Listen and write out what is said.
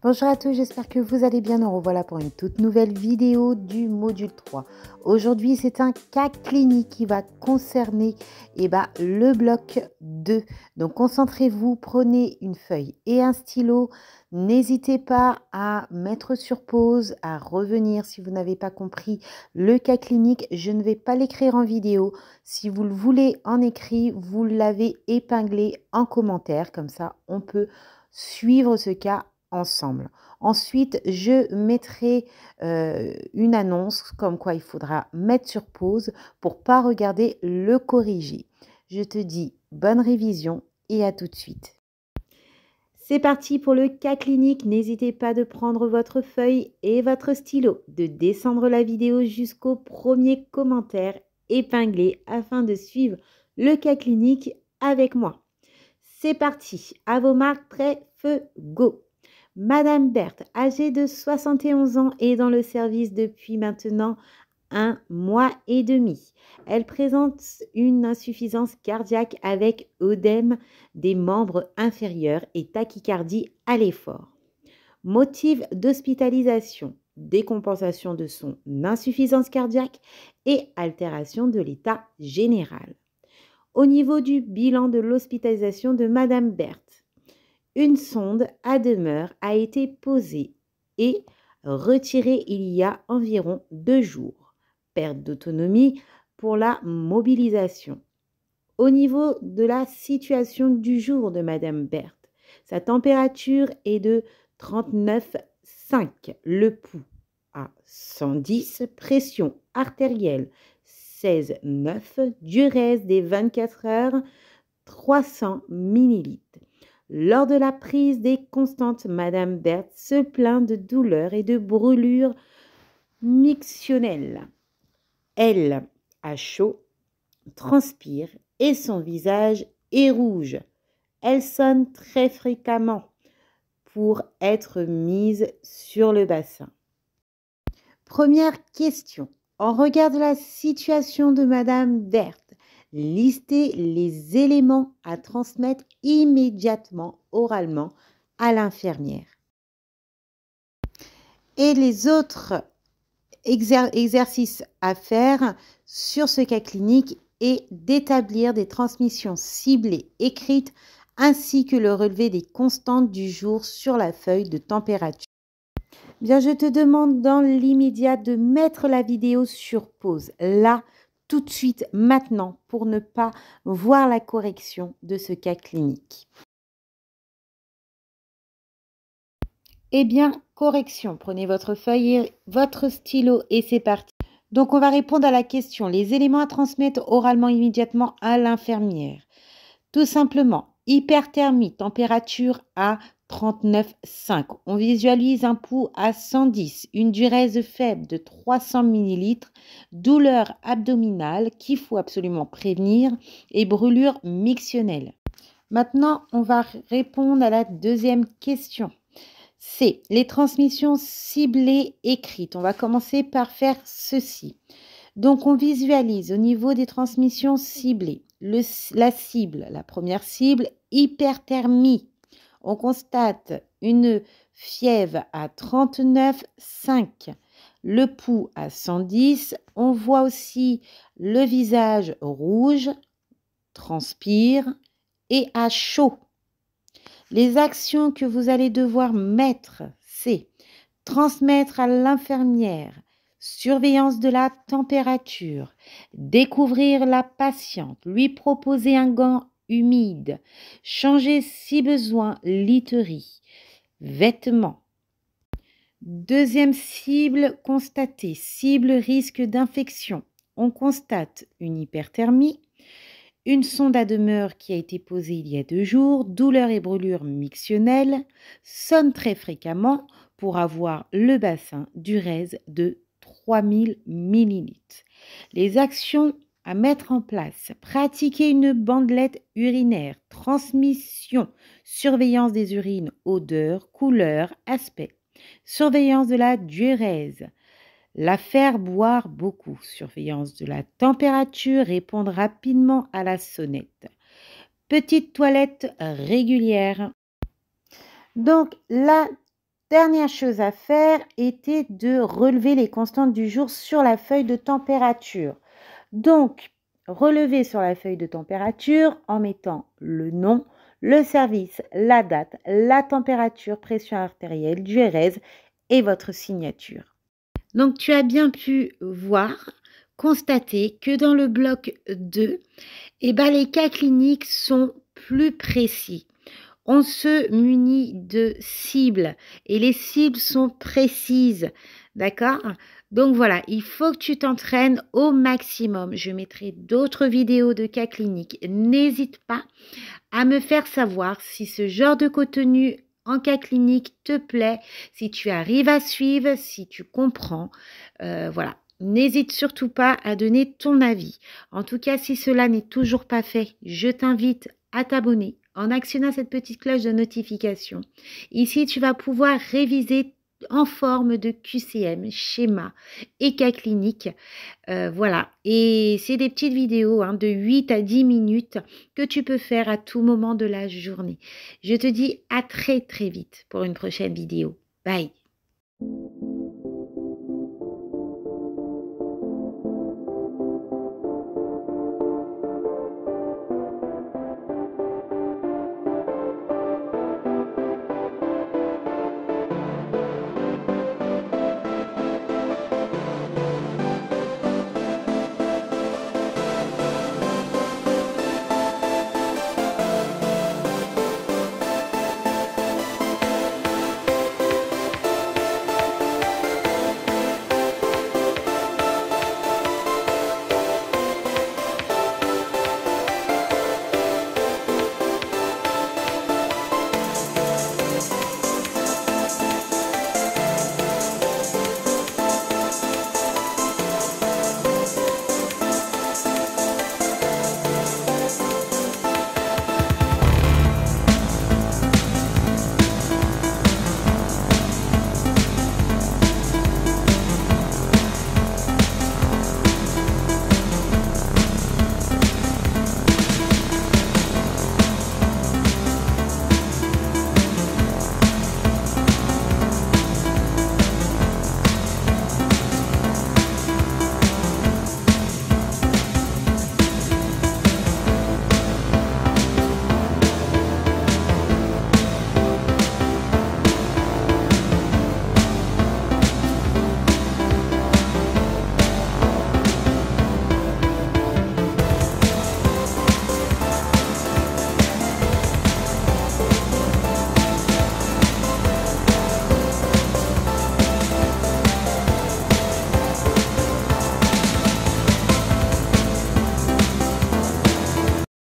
Bonjour à tous, j'espère que vous allez bien. Nous revoilà pour une toute nouvelle vidéo du module 3. Aujourd'hui, c'est un cas clinique qui va concerner le bloc 2. Donc, concentrez-vous, prenez une feuille et un stylo. N'hésitez pas à mettre sur pause, à revenir si vous n'avez pas compris le cas clinique. Je ne vais pas l'écrire en vidéo. Si vous le voulez en écrit, vous l'avez épinglé en commentaire. Comme ça, on peut suivre ce cas ensemble. Ensuite, je mettrai une annonce comme quoi il faudra mettre sur pause pour pas regarder le corrigé. Je te dis bonne révision et à tout de suite. C'est parti pour le cas clinique. N'hésitez pas de prendre votre feuille et votre stylo, de descendre la vidéo jusqu'au premier commentaire épinglé afin de suivre le cas clinique avec moi. C'est parti, à vos marques, prêts, feu, go! Madame Berthe, âgée de 71 ans, est dans le service depuis maintenant 1 mois et demi. Elle présente une insuffisance cardiaque avec œdème des membres inférieurs et tachycardie à l'effort. Motif d'hospitalisation, décompensation de son insuffisance cardiaque et altération de l'état général. Au niveau du bilan de l'hospitalisation de Madame Berthe, une sonde à demeure a été posée et retirée il y a environ 2 jours. Perte d'autonomie pour la mobilisation. Au niveau de la situation du jour de Madame Berthe, sa température est de 39,5, le pouls à 110, pression artérielle 16,9, diurèse des 24 heures 300 ml. Lors de la prise des constantes, Madame Berthe se plaint de douleurs et de brûlures mictionnelles. Elle a chaud, transpire et son visage est rouge. Elle sonne très fréquemment pour être mise sur le bassin. Première question. En regard de la situation de Madame Berthe, listez les éléments à transmettre immédiatement oralement à l'infirmière. Et les autres exercices à faire sur ce cas clinique est d'établir des transmissions ciblées écrites ainsi que le relevé des constantes du jour sur la feuille de température. Bien, je te demande dans l'immédiat de mettre la vidéo sur pause, là, tout de suite, maintenant, pour ne pas voir la correction de ce cas clinique. Eh bien, correction. Prenez votre feuille et votre stylo et c'est parti. Donc, on va répondre à la question. Les éléments à transmettre oralement immédiatement à l'infirmière. Tout simplement, hyperthermie, température à 39,5. On visualise un pouls à 110, une diurèse faible de 300 ml, douleur abdominale qu'il faut absolument prévenir et brûlure mictionnelle. Maintenant, on va répondre à la deuxième question. C'est les transmissions ciblées écrites. On va commencer par faire ceci. Donc, on visualise au niveau des transmissions ciblées la cible, la première cible, hyperthermie. On constate une fièvre à 39,5, le pouls à 110. On voit aussi le visage rouge, transpire et à chaud. Les actions que vous allez devoir mettre, c'est transmettre à l'infirmière, surveillance de la température, découvrir la patiente, lui proposer un gant humide, changer si besoin literie, vêtements. Deuxième cible constatée, cible risque d'infection. On constate une hyperthermie, une sonde à demeure qui a été posée il y a 2 jours, douleur et brûlure mictionnelle, sonne très fréquemment pour avoir le bassin diurèse de 3000 ml. Les actions à mettre en place: pratiquer une bandelette urinaire, transmission, surveillance des urines, odeur, couleur, aspect, surveillance de la diurèse, la faire boire beaucoup, surveillance de la température, répondre rapidement à la sonnette. Petite toilette régulière. Donc, la Dernière chose à faire était de relever les constantes du jour sur la feuille de température. Donc, relever sur la feuille de température en mettant le nom, le service, la date, la température, pression artérielle, diurèse et votre signature. Donc, tu as bien pu voir, constater que dans le bloc 2, les cas cliniques sont plus précis. On se munit de cibles et les cibles sont précises, d'accord? Donc voilà, il faut que tu t'entraînes au maximum. Je mettrai d'autres vidéos de cas cliniques. N'hésite pas à me faire savoir si ce genre de contenu en cas clinique te plaît, si tu arrives à suivre, si tu comprends. Voilà. N'hésite surtout pas à donner ton avis. En tout cas, si cela n'est toujours pas fait, je t'invite à t'abonner en actionnant cette petite cloche de notification. Ici, tu vas pouvoir réviser en forme de QCM, schéma et cas clinique. Voilà, et c'est des petites vidéos de 8 à 10 minutes que tu peux faire à tout moment de la journée. Je te dis à très très vite pour une prochaine vidéo. Bye!